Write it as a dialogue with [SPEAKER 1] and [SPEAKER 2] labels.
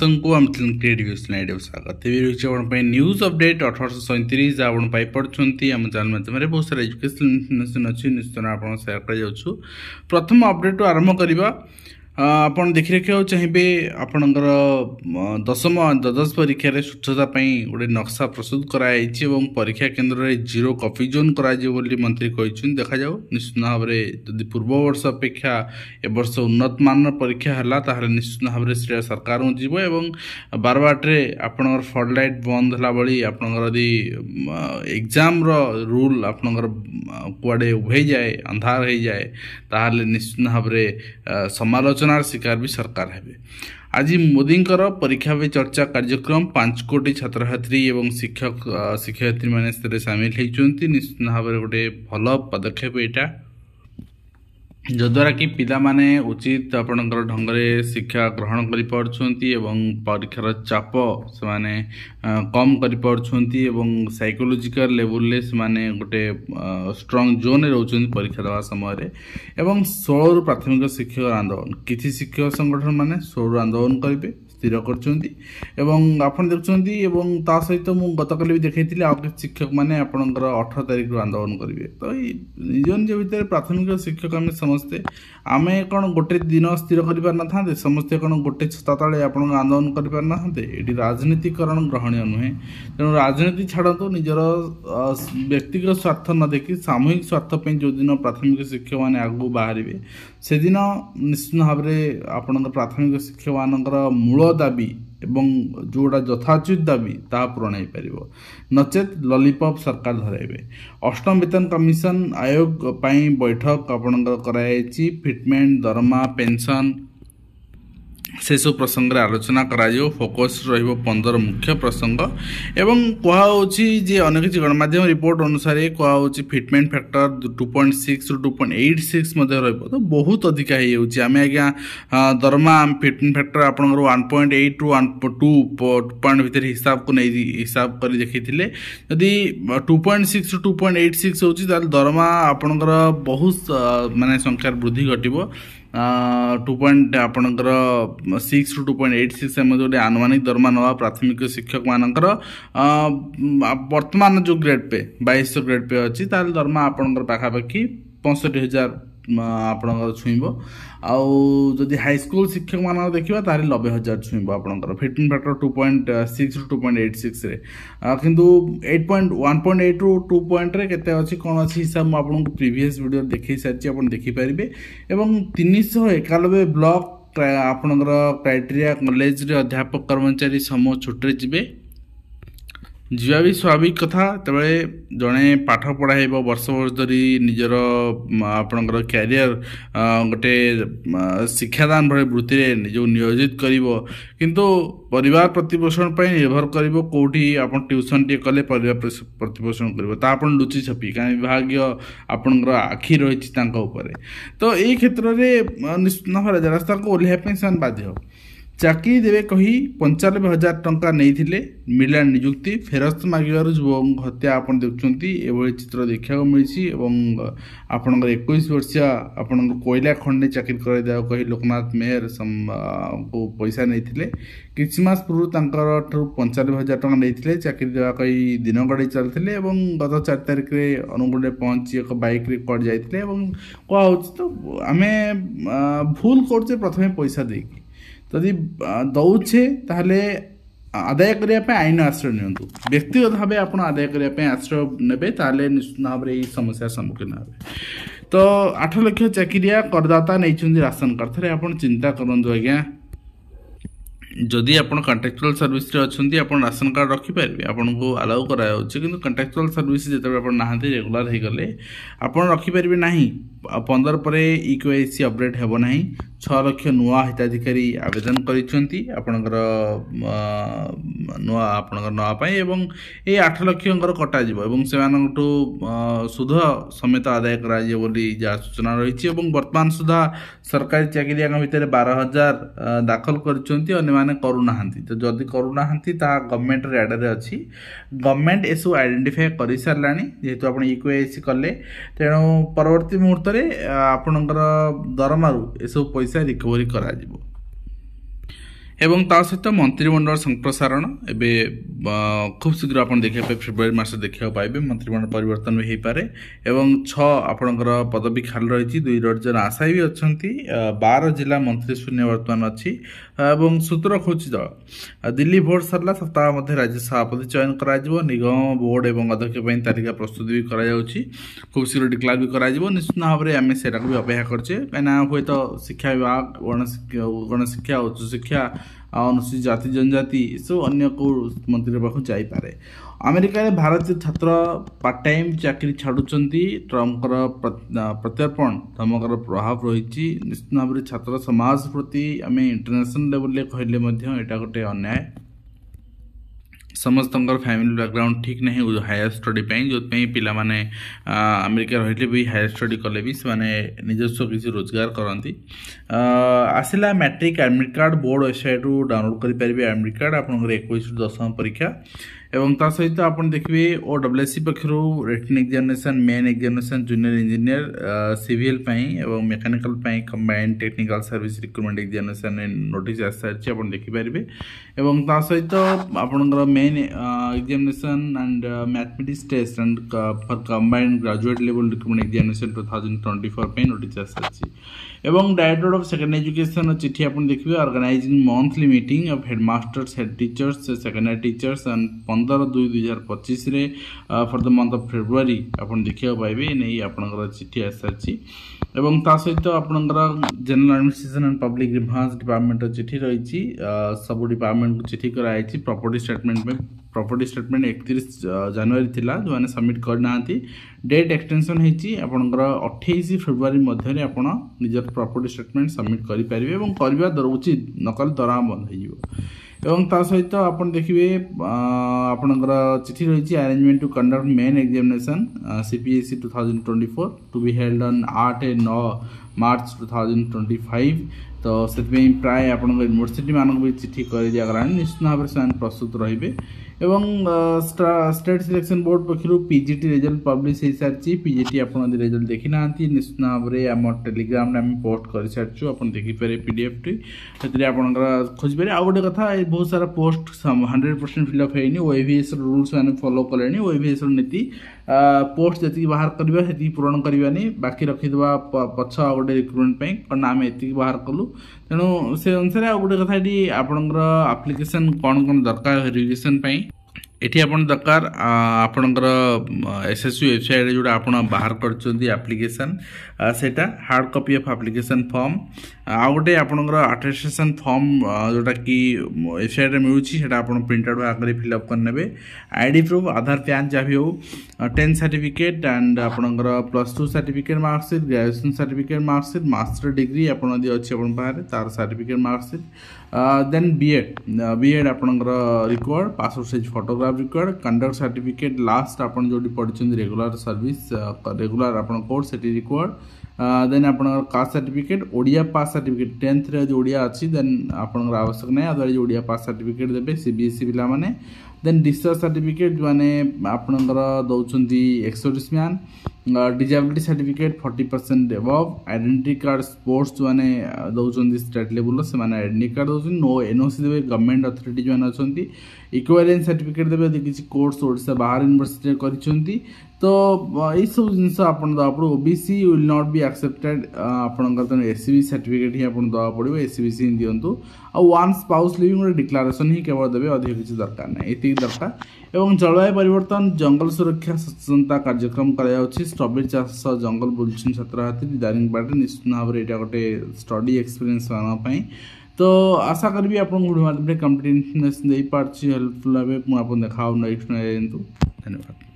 [SPEAKER 1] समस्त क्रिएटिव स्वागत news update 1837 आपण पढ़ुंट आम चैनल माध्यम बहुत सारा एजुकेशनल इनफॉरमेशन अच्छी निश्चित आप सेयार कर प्रथम अपडेट आरंभ करवा आपन देखि रखा चाहिए आपणकर दशम द्वादश परीक्षा स्वच्छता गोटे नक्शा प्रस्तुत कराई परीक्षा केन्द्र में जीरो कॉफी जोन करा मंत्री कहते देखा जाऊ निश्चित भाव में जदि पूर्व वर्ष अपेक्षा ए वर्ष उन्नत मान परीक्षा है निश्चित भाव में श्रेय सरकार जीव एवं बारबाटे आपणकर फ्लड लाइट बंद है भाई आपणकर एग्जाम रूल आपणकर कुआडे उभे जाए अंधार हो जाए ताहले निश्चित भाव में समालोचनार शिकार भी सरकार है। आज मोदी परीक्षा पे चर्चा कार्यक्रम 5 कोटी छात्र छात्री एवं शिक्षक शिक्षयित्री मैंने सामिल होती निश्चित भाव में गोटे भल पदक्षेप यहाँ जद्वारा कि पिला माने उचित आपणकर ढंगरे शिक्षा ग्रहण कर परीक्षार चाप से माने कम कर साइकोलॉजिकल लेवल से माने गोटे स्ट्रांग जोन रोचन परीक्षा देवा समय एवं 16 प्राथमिक शिक्षक आंदोलन किसी शिक्षक संगठन माने 16 आंदोलन करेंगे स्थिर कर देखुं ता सहित मुझे गतकाली भी देखी आ शिक्षक मैंने आपंकर 18 तारिख आंदोलन करेंगे तो निज निज भितर प्राथमिक शिक्षक आम समस्ते आम कौन गोटे दिन स्थिर कर समस्ते कौन गोटे छता तले आप आंदोलन कर ये राजनीतिकरण ग्रहणीय नुहे तेणु राजनीति छाड़ू निजर व्यक्तिगत स्वार्थ न देखी सामूहिक स्वार्थप जो दिन प्राथमिक शिक्षक मैंने आगू बाहर से दिन निश्चित भाव में आपण प्राथमिक शिक्षक मानकर मूल दाबी एवं जोड़ा यथाचित दाबी ता पूरण हो पार नचेत लॉलीपॉप सरकार धराइबे। अष्टम वेतन कमिशन आयोग पाई बैठक आपणकर कराई फिटमेंट दरमा पेंशन से सब प्रसंग आलोचना करा फोकस रहिबो 15 मुख्य प्रसंग एवं कहुच्छी अनेक किसी गणमाध्यम रिपोर्ट अनुसार कहुच्छी फिटमेंट फैक्टर 2.6 ରୁ 2.86 तो बहुत अधिका आम आज्ञा दरमा फिटमेंट फैक्टर आपंकर 1.8 ରୁ 2 पॉइंट भितर हिसाब को नहीं हिसाब कर देखी जदि 2.6 ରୁ 2.86 होची दरमा आपंकर बहुत माने संख्यार वृद्धि घटिबो 2.6 ରୁ 2.86 गोटे आनुमानिक दरमा नवा प्राथमिक शिक्षक मानकर वर्तमान जो ग्रेड पे 2200 ग्रेड पे अच्छी दरमा आपंकर पाखापाखि 65,000 आपंकर छुईब आदि हाईस्कल शिक्षक मान देखा 90,000 छुईब आपंकर फिटमेंट फैक्टर 2.6 ରୁ 2.86 किंतु 1.8 ରୁ 2 पॉइंट रे केते अछि कोन अछि हिसाब म आपन प्रीवियस वीडियो देखि सारछि आपन देखि परिबे एवं 391 ब्लॉक आपनकर क्राइटेरिया कॉलेज रे अध्यापक कर्मचारी समूह छुट्टी जिबे जीवा भी स्वाभाविक कथा तबे जड़े पाठ पढ़ाई वर्ष वर्ष धरी निजर आपणकर क्यारियर गोटे शिक्षादान भाई वृत्ति निज नियोजित किंतु परिवार प्रतिपोषण पर निर्भर कर कौटी आप ट्यूशन टे कले परिवार प्रतिपोषण कर लुचि छपी कहीं विभाग आपणकर आखि रही तो यही क्षेत्र में निश्चित भाव रास्ता को ओह्लैया से बाध्य चाकरी देवे कही 95,000 टंका नहीं मिला निजुक्ति फेरस्त मागिबार युवक हत्या आप देखुं चित्र देखा मिली आपंकर 21 वर्षीय आपण कोयला खंडे चाकरी कर कही लोकनाथ मेहर को पैसा नहीं किसी मास पूर्व 95,000 टंका नहीं चाकरी देवा कही दिन गड़े चलते गत 4 तारिख में अनुगुण पहुंची एक बाइक रे कट जाते कह तो आम भूल करते प्रथम पैसा देकी जदि दौचे ताहले आदाय करने आईन आश्रय नियंतु व्यक्तिगत भाव आप आदाय करने आश्रय ने ताहले निश्चित भाव में समस्या सम्मुखीन हे तो 8 लाख चाकरिया करदाता नहीं राशन कार्ड थे आप चिंता करूँ आज्ञा जदि आप कंट्राक्चुअल सर्विस अच्छा राशन कार्ड रखिपारे आपन को अलाउ कराऊँच कि कंट्राक्चुअल सर्विस जो आप ना रेगुलर हो गले आप रखिपारे ना 15 पर EKYC अपडेट हेब ना 6 लाख नुआ हिताधिकारी आवेदन करिसेंती आपनकर नुआ आपनकर नवा पाई एवं ए 8 लाख कटा जिवो एवं सेमानटू सुध समेत आदाय करा जे बोली जा सूचना रही एवं वर्तमान सुधा सरकारी चाकरिया भितर 12,000 दाखल करिसेंती अन्य माने करू नाहंती तो जदी करू नाहंती ता गवर्नमेंट रेड रे अछि गवर्नमेंट एसु आइडेंटिफाई करि सारलानी जेहेतु आपण इक्यूआईसी कले तेणु परवर्ती मुहूर्त रे आपनकर दरमारू एसु पैसा रिकवरी करा जिवो एवं ता सहित मंत्रिमंडल संप्रसारण एवं खूब शीघ्र आप देखा फेब्रुआरी मास देखा पाइबे मंत्रिमंडल परिवर्तन भी हो पारे एवं 6 आपणकर पदवी खाली रही 2 दर्जन आशायी भी अच्छा 12 जिला मंत्री शून्य वर्तमान अच्छी एवं सूत्र खोज दिल्ली भोट सरला सप्ताह मध्य राज्य सभापति चयन करा निगम बोर्ड एवं अध्यक्ष तालिका प्रस्तुत भी करा खूब शीघ्र डिक्लेयर भी करा निश्चित भाव में आम से भी अपेक्षा करछे कहीं हूँ तो शिक्षा विभाग गणशिक्षा उच्च शिक्षा अनुसूचित जाति जनजाति सब अन्य को मंत्री पाखु जापे अमेरिका रे भारतीय छात्र पार्ट टाइम चाकरी छाड़ुचंती ट्रम्प प्रत्यर्पण धमकर प्रभाव रही निश्चित भाव में छात्र समाज प्रति आम इंटरनेशनल लेवल कहले यहाँ गोटे अन्याय समस्त फैमिली बैकग्राउंड ठीक नहीं हायर स्टडी जो पिला माने अमेरिका रही भी हायर स्टडी कले भी से निजस्व किसी रोजगार करती आसला matric admit card board website download करेंगे एडमिट कार्ड आप 21 परीक्षा एवं ता सहित आप देखिए OSSC पक्षर written examination main examination junior engineer civil एवं mechanical combined technical service recruitment examination notice आसारी आप देखिपारे एवं ता सहित आपनकर main examination and mathematics test and for combined graduate level recruitment examination 2024 notice आसारी एवं डायरेक्टर ऑफ सेकेंडरी एजुकेशन चिठी आप देखिए organising monthly meeting of headmasters head teachers secondary teachers and 15/2/2025 रे for the month of February आप देखा पाइबे नहीं आपनकर चिठी आसारी एवं ता सहित आपनकर general administration and public grievance department चिठी रही सब डिपार्टमेंट को चिठी कराई प्रॉपर्टी स्टेटमेंट 31 जनवरी थिला जो माने सबमिट करना डेट एक्सटेंशन होती आपनकर 28 फेब्रुआरी मध्य आपण निजर प्रॉपर्टी स्टेटमेंट सबमिट करि परिबे एवं करबा उचित नकल दरमा बंद हो एवं ता सहित आप देखिए आपनकर चिठी रही arrangement to conduct main examination CPSE 2024 to be held on 8-9 March 2025 तो से प्राय आप यूनिवर्सिटी मानक भी चिठी कर दिया गला निश्चित भाव में प्रस्तुत रे एवं स्टेट सिलेक्शन बोर्ड पक्षर PGT रिजल्ट पब्लिश हो सारी PGT आप रिजल्ट देखी ना निश्चित भाव में आम टेलीग्राम आम पोस्ट कर सारी आप देखिपारे PDF टी से आप खोजपे आउ गोटे कथा बहुत सारा पोस्ट 100% फिलअप होनी OAVS रूल्स मैंने फॉलो कले OAVS नीति पोस्ट जी बाहर करवा से पूरण करवानी बाकी रखीदे पछ गोटे रिक्रुटमेंट कारण आम ये बाहर कलु तेणु से अनुसार आ गोटे कथा ये आपणकर आप्लिकेसन कौन कौन दरकार वेरिफिकेशन एटी आपन दरकार आपणकर SSU वेबसाइट जोड़ा आप बाहर कर एप्लिकेशन सेटा hard copy of application form आ गोटे आपणकर अटेस्टेशन फॉर्म जोटा कि वेबसाइट मिलूँ आप प्रिंट आउट आगे फिलअप करने ID प्रूफ आधार पैन जहाँ भी हो 10 सर्टिफिकेट एंड आपणकर +2 certificate marksheet graduation certificate marksheet master degree आपड़ी अच्छे पाखे तार सर्टिफिकेट मार्कशीट देन बीएड आपणकर required passport size photograph required conduct certificate last आप जो पढ़ी रेगुलर सर्विस रेगुलर आप कोर्स से रिक्वायर्ड देन आप कास्ट सर्टिफिकेट ओडिया पास सर्टिफिकेट 10th रे जो ओडिया अच्छी देन आपन आवश्यक नहीं आदि ओडिया पास सर्टिफिकेट देवे CBSE पिला माने देन डिस्चार्ज सर्टिफिकेट जो मैंने आपणकर दौरान ex-service man disability certificate 40% above identity card sports जो मैंने दौरान स्टेट लेवल से आइडेंटिटी कार्ड दौरान NOC देवे गवर्नमेंट अथॉरिटी जो अच्छा इक्विवेलेंस सर्टिफिकेट देवे किसी कोर्स ओडिशा बाहर यूनिवर्सिटी कर तो यही सब जिनस आप OBC will not be accepted आपंकर SCB सर्टिफिकेट ही आप दवा पड़ो SCBC ही दिंतु वन स्पाउस लिविंग गोटे डिक्लारेसन ही केवल देवे अधिक किसी दरकार ना ये दरकार एवं जलवायु परिवर्तन जंगल सुरक्षा सचेतनता कार्यक्रम कर स्ट्रॉबेरी चाष जंगल बुलून छात्र छात्री दारिंगबाड़ी निश्चित भाव में यहाँ गोटे स्टडी एक्सपीरियंस मानी तो आशा करी आपको वीडियो माध्यम कंप्लीट इन्फॉर्मेशन दे पार्टी हेल्पफुल भाव मुझे देखा नेक्स्ट धन्यवाद।